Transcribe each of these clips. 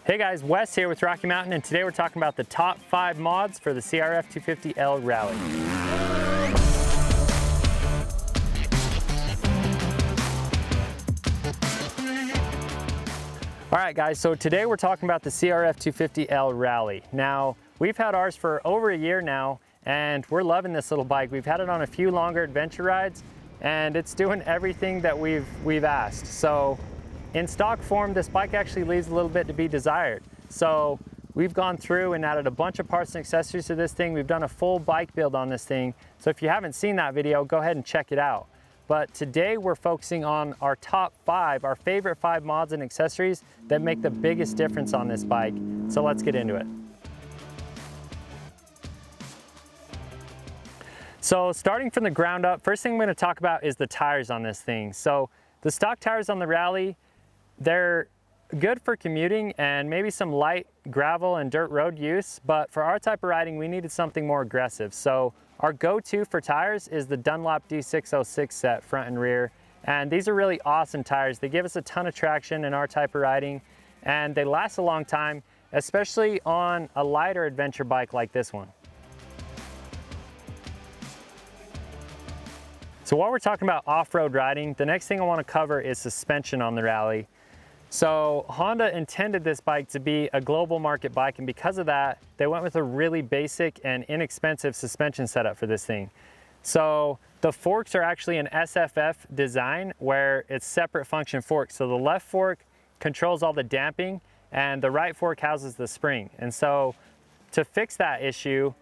Hey guys, Wes here with Rocky Mountain, and today we're talking about the top 5 mods for the CRF250L Rally. Alright guys, so today we're talking about the CRF250L Rally. Now, we've had ours for over a year now, and we're loving this little bike. We've had it on a few longer adventure rides, and it's doing everything that we've asked. So, in stock form, this bike actually leaves a little bit to be desired. So we've gone through and added a bunch of parts and accessories to this thing. We've done a full bike build on this thing. So if you haven't seen that video, go ahead and check it out. But today we're focusing on our top 5, our favorite 5 mods and accessories that make the biggest difference on this bike. So let's get into it. So starting from the ground up, first thing I'm going to talk about is the tires on this thing. So the stock tires on the Rally, they're good for commuting and maybe some light gravel and dirt road use, but for our type of riding, we needed something more aggressive. So our go-to for tires is the Dunlop D606 set, front and rear. And these are really awesome tires. They give us a ton of traction in our type of riding, and they last a long time, especially on a lighter adventure bike like this one. So while we're talking about off-road riding, the next thing I want to cover is suspension on the Rally. So Honda intended this bike to be a global market bike, and because of that, they went with a really basic and inexpensive suspension setup for this thing. So the forks are actually an SFF design where it's separate function forks. So the left fork controls all the damping and the right fork houses the spring. And so to fix that issue,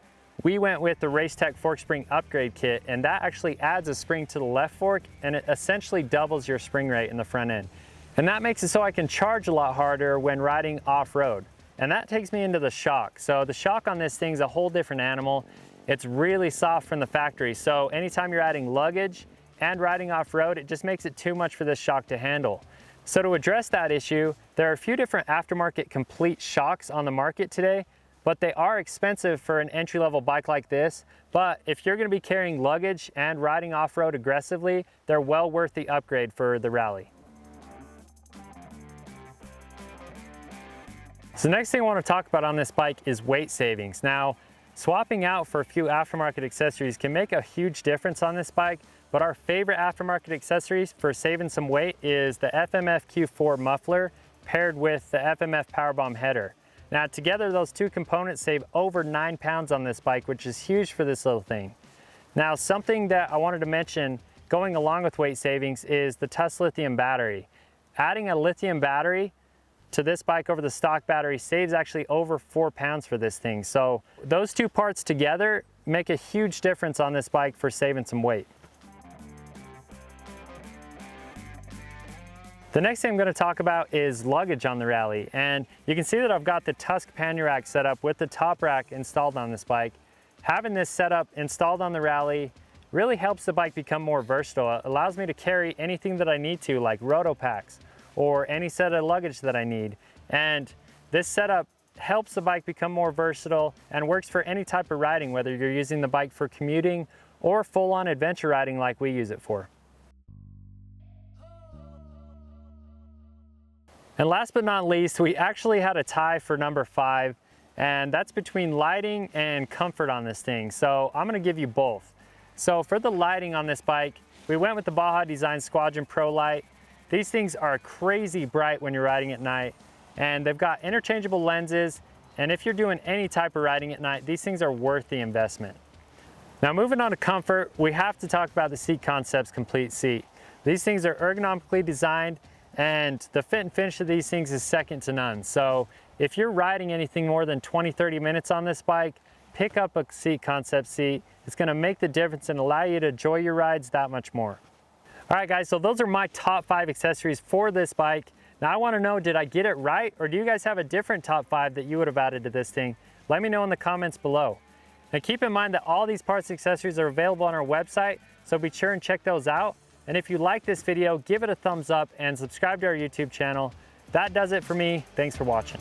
we went with the Racetech fork spring upgrade kit, and that actually adds a spring to the left fork, and it essentially doubles your spring rate in the front end. And that makes it so I can charge a lot harder when riding off-road. And that takes me into the shock. So the shock on this thing's a whole different animal. It's really soft from the factory. So anytime you're adding luggage and riding off-road, it just makes it too much for this shock to handle. So to address that issue, there are a few different aftermarket complete shocks on the market today, but they are expensive for an entry-level bike like this. But if you're gonna be carrying luggage and riding off-road aggressively, they're well worth the upgrade for the Rally. So the next thing I want to talk about on this bike is weight savings. Now, swapping out for a few aftermarket accessories can make a huge difference on this bike, but our favorite aftermarket accessories for saving some weight is the FMF Q4 muffler paired with the FMF Powerbomb header. Now together those two components save over 9 pounds on this bike, which is huge for this little thing. Now something that I wanted to mention going along with weight savings is the TUS lithium battery. Adding a lithium battery to this bike over the stock battery saves actually over 4 pounds for this thing. So those two parts together make a huge difference on this bike for saving some weight. The next thing I'm going to talk about is luggage on the Rally. And you can see that I've got the Tusk pannier rack set up with the top rack installed on this bike. Having this setup installed on the Rally really helps the bike become more versatile. It allows me to carry anything that I need to, like roto packs, or any set of luggage that I need. And this setup helps the bike become more versatile and works for any type of riding, whether you're using the bike for commuting or full-on adventure riding like we use it for. And last but not least, we actually had a tie for number 5, and that's between lighting and comfort on this thing. So I'm gonna give you both. So for the lighting on this bike, we went with the Baja Design Squadron Pro Light. These things are crazy bright when you're riding at night, and they've got interchangeable lenses, and if you're doing any type of riding at night, these things are worth the investment. Now moving on to comfort, we have to talk about the Seat Concepts Complete Seat. These things are ergonomically designed, and the fit and finish of these things is second to none. So if you're riding anything more than 20-30 minutes on this bike, pick up a Seat Concept seat. It's gonna make the difference and allow you to enjoy your rides that much more. All right guys, so those are my top 5 accessories for this bike. Now I want to know, did I get it right, or do you guys have a different top 5 that you would have added to this thing? Let me know in the comments below. Now keep in mind that all these parts and accessories are available on our website, so be sure and check those out. And if you like this video, give it a thumbs up and subscribe to our YouTube channel. That does it for me. Thanks for watching.